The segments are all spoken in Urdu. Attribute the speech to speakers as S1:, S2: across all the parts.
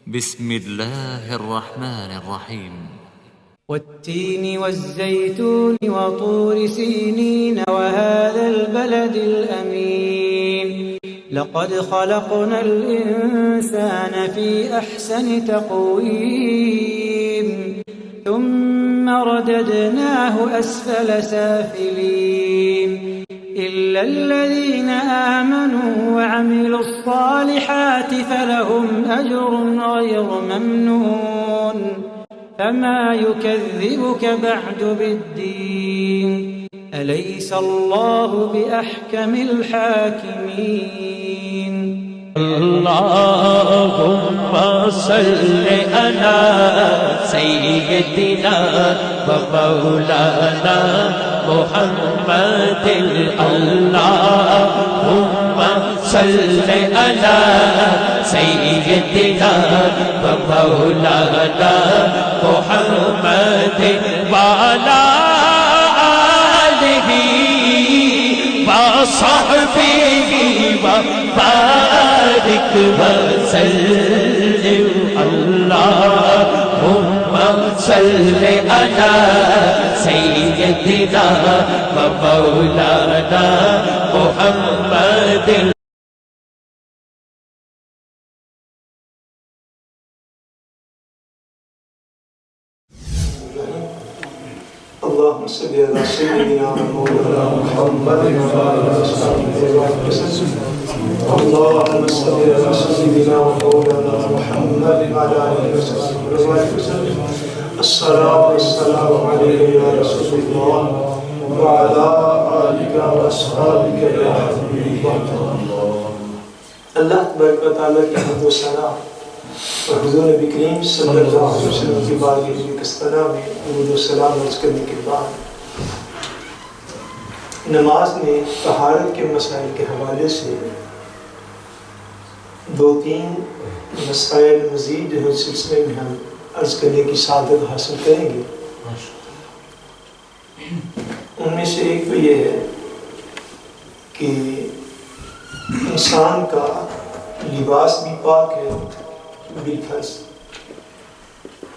S1: بسم الله الرحمن الرحيم
S2: والتين والزيتون وطور سينين وهذا البلد الأمين لقد خلقنا الإنسان في أحسن تقويم ثم رددناه أسفل سافلين إلا الذين آمنوا وعملوا الصالحات فلهم أجر غير ممنون فما يكذبك بعد بالدين أليس الله بأحكم الحاكمين
S3: اللهم صل على سيدنا ومولانا محمد اللهم صل على سيدنا ومولانا محمد وعلى آله وصحبه وبارك وسلم اللهم صل على سيدنا ومولانا محمد.
S4: اللهم صل على سيدنا ومولانا محمد وعلى آله وسلم. اللهم صل على سيدنا ومولانا محمد وعلى آله وسلم. الصلاة والسلام عليك يا رسول الله وعلى آلك وأصحابك يا حبيب الله. اللہ تبارک و تعالیٰ کی حمد و ثنا اور حضور نبی کریم صلی اللہ علیہ وسلم کی بارگاہ کستنا میں درود و سلام عرض کرنے کے بعد نماز میں طہارت کے مسائل کے حوالے سے دو تین مسائل مزید جو ہے سلسلے میں ہم عرض کرنے کی سعادت حاصل کریں گے. ان میں سے ایک تو یہ ہے کہ انسان کا لباس بھی پاک ہے بالفرض،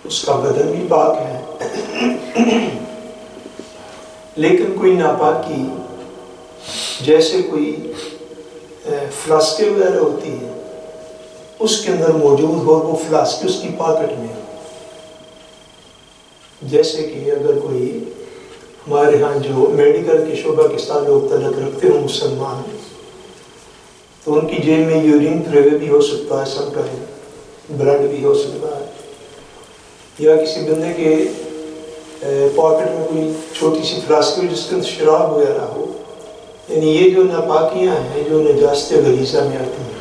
S4: اس کا بدن بھی پاک ہے، لیکن کوئی ناپاکی جیسے کوئی فلاسکے وغیرہ ہوتی ہے اس کے اندر موجود ہو، وہ فلاسکے اس کی پاکٹ میں ہو. جیسے کہ اگر کوئی ہمارے ہاں جو میڈیکل کے شعبہ کے ساتھ لوگ تعلق رکھتے ہوں مسلمان، تو ان کی جیب میں یورین فلیور بھی ہو سکتا ہے، سم ٹائم بلڈ بھی ہو سکتا ہے، یا کسی بندے کے پاکٹ میں کوئی چھوٹی سی فلاسک جس کے اندر شراب وغیرہ ہو. یعنی یہ جو ناپاکیاں ہیں جو نجاست غلیظہ میں آتی ہیں،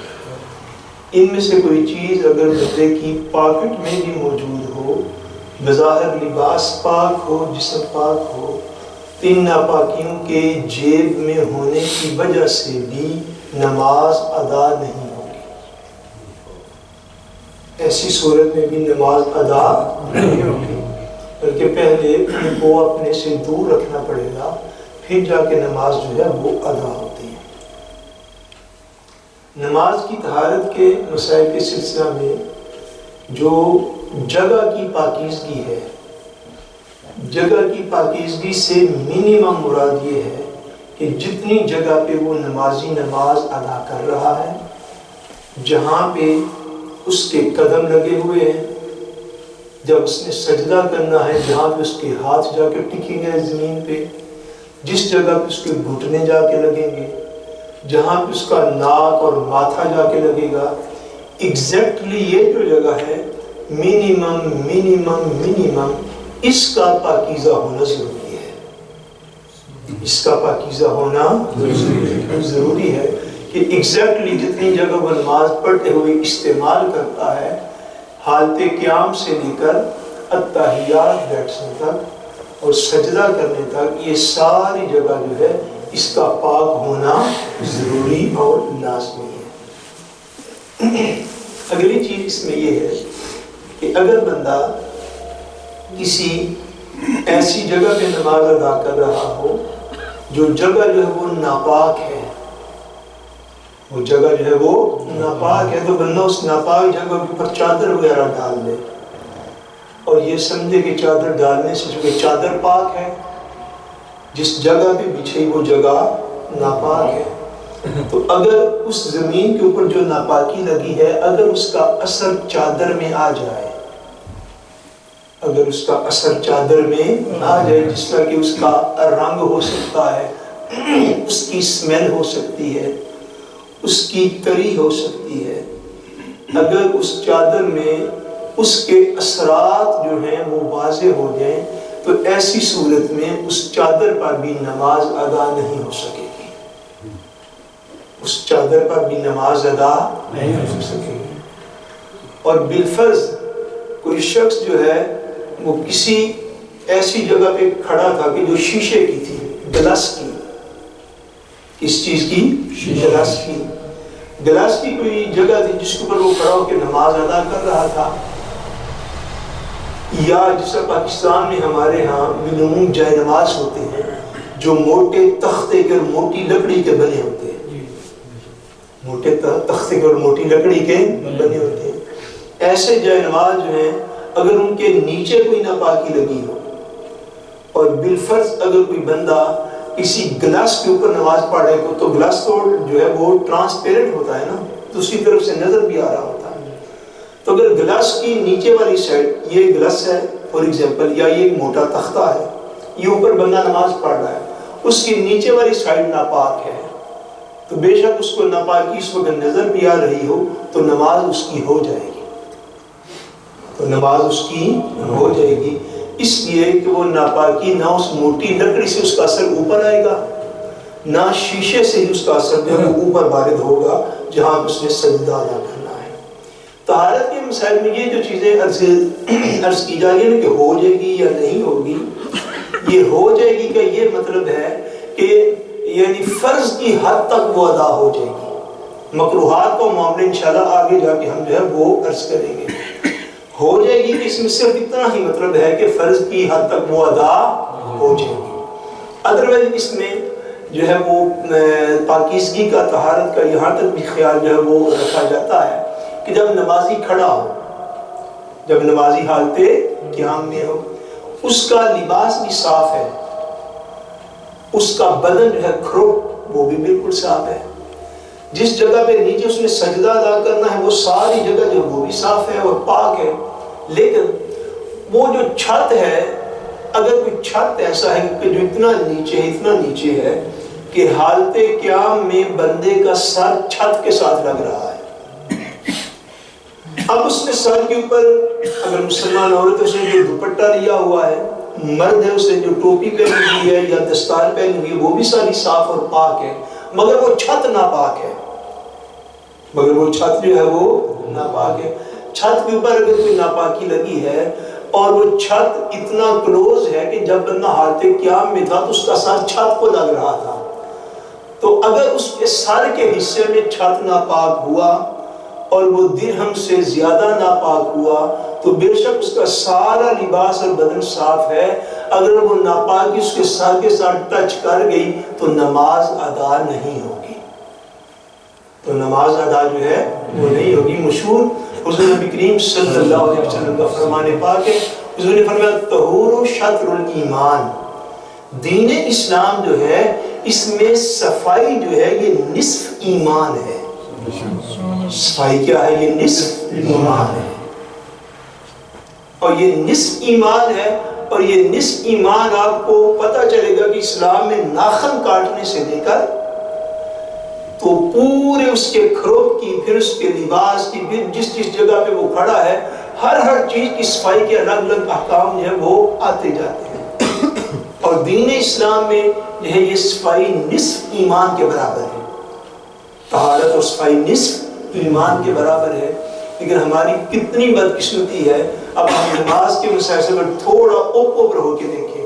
S4: ان میں سے کوئی چیز اگر بندے کی پاکٹ میں بھی موجود ہو، بظاہر لباس پاک ہو، جسم پاک ہو، ان ناپاکیوں کے جیب میں ہونے کی وجہ سے بھی نماز ادا نہیں ہوگی. ایسی صورت میں بھی نماز ادا نہیں ہوگی، بلکہ پہلے ان کو اپنے سے دور رکھنا پڑے گا، پھر جا کے نماز جو ہے وہ ادا ہوتی ہے. نماز کی طہارت کے مسائل کے سلسلہ میں جو جگہ کی پاکیزگی ہے، جگہ کی پاکیزگی سے منیمم مراد یہ ہے کہ جتنی جگہ پہ وہ نمازی نماز ادا کر رہا ہے، جہاں پہ اس کے قدم لگے ہوئے ہیں، جب اس نے سجدہ کرنا ہے جہاں پہ اس کے ہاتھ جا کے ٹکیں گے زمین پہ، جس جگہ پہ اس کے گھٹنے جا کے لگیں گے، جہاں پہ اس کا ناک اور ماتھا جا کے لگے گا، ایگزیکٹلی یہ جو جگہ ہے منیمم اس کا پاکیزہ ہونا ضروری ہے. اس کا پاکیزہ ہونا ضروری ہے کہ ایگزیکٹلی جتنی جگہ وہ نماز پڑھتے ہوئے استعمال کرتا ہے، حالت قیام سے لے کر التحیات بیٹھنے تک اور سجدہ کرنے تک، یہ ساری جگہ جو ہے اس کا پاک ہونا ضروری اور لازمی ہے. اگلی چیز اس میں یہ ہے کہ اگر بندہ کسی ایسی جگہ پہ نماز ادا کر رہا ہو جو جگہ جو ہے وہ ناپاک ہے، وہ جگہ جو ہے وہ ناپاک ہے، تو بندہ اس ناپاک جگہ کے اوپر چادر وغیرہ ڈال دے اور یہ سمجھے کہ چادر ڈالنے سے جو کہ چادر پاک ہے، جس جگہ پہ بچھئی وہ جگہ ناپاک ہے۔ تو اگر اس زمین کے اوپر جو ناپاکی لگی ہے، اگر اس کا اثر چادر میں آ جائے، اگر اس کا اثر چادر میں آ جائے، جس طرح کہ اس کا رنگ ہو سکتا ہے، اس کی اسمیل ہو سکتی ہے، اس کی تری ہو سکتی ہے، اگر اس چادر میں اس کے اثرات جو ہیں وہ واضح ہو جائیں، تو ایسی صورت میں اس چادر پر بھی نماز ادا نہیں ہو سکے گی، اس چادر پر بھی نماز ادا نہیں ہو سکے گی۔ اور بالفرض کوئی شخص جو ہے وہ کسی ایسی جگہ پہ کھڑا تھا کہ جو شیشے کی تھی، گلاس کی، کس چیز کی؟ گلاس کی، گلاس کی کوئی جگہ تھی جس کے اوپر وہ کھڑا ہو کے نماز ادا کر رہا تھا، یا جس طرح پاکستان میں ہمارے ہاں بالعموم جائے نماز ہوتے ہیں جو موٹے تختے کے اور موٹی لکڑی کے بنے ہوتے ہیں، موٹے تختے کے اور موٹی لکڑی کے بنے ہوتے ہیں، ایسے جائے نماز جو ہیں اگر ان کے نیچے کوئی ناپاکی لگی ہو، اور بالفرض اگر کوئی بندہ کسی گلاس کے اوپر نماز پڑھے تو گلاس تو جو ہے وہ ٹرانسپیرنٹ ہوتا ہے نا، دوسری طرف سے نظر بھی آ رہا ہوتا ہے، تو اگر گلاس کی نیچے والی سائڈ، یہ گلاس ہے فار ایگزامپل، یا یہ ایک موٹا تختہ ہے، یہ اوپر بندہ نماز پڑھ رہا ہے، اس کی نیچے والی سائڈ ناپاک ہے، تو بے شک اس کو ناپاکی اس وقت نظر بھی آ رہی ہو تو نماز اس کی ہو جائے گی، تو نماز اس کی ہو جائے گی، اس لیے کہ وہ ناپاکی نہ اس موٹی لکڑی سے اس کا اثر اوپر آئے گا، نہ شیشے سے ہی اس کا اثر جو ہے وہ اوپر وارد ہوگا جہاں اس نے سجدہ ادا کرنا ہے۔ طہارت کے مسائل میں یہ جو چیزیں عرض کی جا رہی ہے کہ ہو جائے گی یا نہیں ہوگی، یہ ہو جائے گی کا یہ مطلب ہے کہ یعنی فرض کی حد تک وہ ادا ہو جائے گی، مکروہات کا معاملہ انشاءاللہ آگے جا کے ہم جو ہے وہ عرض کریں گے۔ ہو جائے گی کہ اس میں صرف اتنا ہی مطلب ہے کہ فرض کی حد تک وہ ادا ہو جائے گی، ادروائز اس میں جو ہے وہ پاکیزگی کا، طہارت کا یہاں تک بھی خیال جو ہے وہ رکھا جاتا ہے کہ جب نمازی کھڑا ہو، جب نمازی حالت قیام میں ہو، اس کا لباس بھی صاف ہے، اس کا بدن جو ہے کھروٹ وہ بھی بالکل صاف ہے، جس جگہ پہ نیچے اس نے سجدہ ادا کرنا ہے وہ ساری جگہ جو وہ بھی صاف ہے اور پاک ہے، لیکن وہ جو چھت ہے، اگر کوئی چھت ایسا ہے کہ جو اتنا نیچے ہے کہ حالت قیام میں بندے کا سر چھت کے ساتھ لگ رہا ہے، اب اس نے سر کے اوپر اگر مسلمان عورت اس نے جو دوپٹہ لیا ہوا ہے، مرد ہے اس نے جو ٹوپی پہنی ہوئی ہے یا دستار پہنی ہوئی ہے وہ بھی ساری صاف اور پاک ہے، مگر وہ چھت ناپاک ہے، مگر وہ چھت جو ہے وہ ناپاک ہے۔ چھت کے اوپر اگر کوئی ناپاکی لگی ہے اور وہ چھت اتنا کلوز ہے کہ جب بندہ حالت قیام میں تھا تو اس کا سر چھت کو لگ رہا تھا، تو اگر اس کے سر کے حصے میں چھت ناپاک ہوا اور وہ درہم سے زیادہ ناپاک ہوا تو بے شک اس کا سارا لباس اور بدن صاف ہے، اگر وہ ناپاکی اس کے سر کے ساتھ ٹچ کر گئی تو نماز ادا نہیں ہوگی، تو نماز ادا جو ہے وہ نہیں ہوگی۔ مشہور حضور نبی کریم صلی اللہ علیہ وسلم کا فرمان پاک ہے، حضور نے فرمایا طہور شطر الایمان، دین اسلام جو ہے اس میں صفائی جو ہے یہ نصف ایمان ہے، صفائی کیا ہے؟ یہ نصف ایمان ہے، اور یہ نصف ایمان ہے، اور یہ نصف ایمان آپ کو پتہ چلے گا کہ اسلام میں ناخن کاٹنے سے لے کر تو پورے اس کے کھروپ کی، پھر اس کے لباس کی، پھر جس جگہ پہ وہ کھڑا ہے ہر چیز کی صفائی کے الگ الگ احکام جو ہے وہ آتے جاتے ہیں، اور دین اسلام میں جو ہے یہ صفائی نصف ایمان کے برابر ہے، طہارت اور صفائی نصف ایمان کے برابر ہے۔ لیکن ہماری کتنی بدقسمتی ہے، اب ہم نماز کے مسائل سے تھوڑا اوپر ہو کے دیکھیں،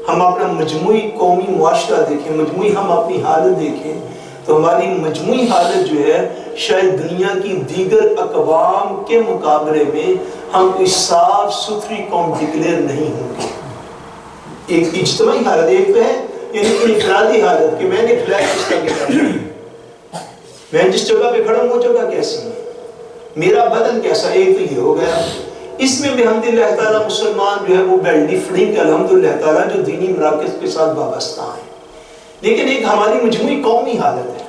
S4: ہم اپنا مجموعی قومی معاشرہ دیکھیں، مجموعی ہم اپنی حالت دیکھیں، تو ہماری مجموعی حالت جو ہے شاید دنیا کی دیگر اقوام کے مقابلے میں ہم کوئی صاف ستھری قوم ڈکلیئر نہیں ہوں گے۔ ایک اجتماعی حالت ایک تو ہے، یعنی انفرادی حالت کہ میں نے فلیٹ اس کا کیا، میں جس جگہ پہ کھڑا ہوں وہ جگہ کیسی ہے، میرا بدن کیسا، ایک تو یہ ہو گیا۔ اس میں بحمداللہ تعالیٰ مسلمان جو ہے وہ ویل ڈفرنٹ الحمدللہ تعالیٰ جو دینی مراکز کے ساتھ وابستہ ہیں، لیکن ایک ہماری مجموعی قومی حالت ہے۔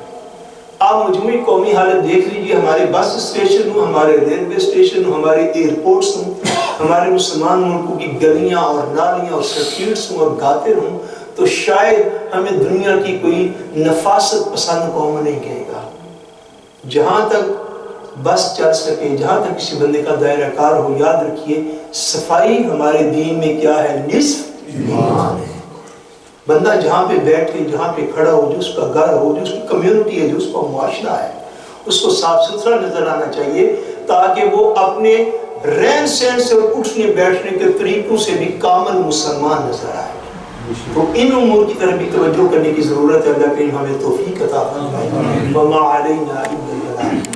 S4: آپ مجموعی قومی حالت دیکھ لیجئے، ہمارے بس اسٹیشن ہوں، ہمارے ریلوے اسٹیشن ہوں، ہمارے ایئرپورٹس ہوں، ہمارے مسلمان ملکوں کی گلیاں اور نالیاں اور سرکیٹس ہوں اور گاتر ہوں، تو شاید ہمیں دنیا کی کوئی نفاست پسند قوم نہیں کہے گا۔ جہاں تک بس چل سکے، جہاں تک کسی بندے کا دائرہ کار ہو، یاد رکھیے صفائی ہمارے دین میں کیا ہے، نصف ایمان ہے۔ بندہ جہاں پہ بیٹھے، جہاں پہ کھڑا ہو، جو اس کا گھر ہو، جو اس کی کمیونٹی ہے، جو اس کا معاشرہ ہے، اس کو صاف ستھرا نظر آنا چاہیے، تاکہ وہ اپنے رہن سہن سے اور اٹھنے بیٹھنے کے طریقوں سے بھی کامل مسلمان نظر آئے۔ تو ان امور کی طرف بھی توجہ کرنے کی ضرورت ہے۔ اللہ کریم ہمیں توفیق عطا فرمائے۔ وما علینا الا البلاغ۔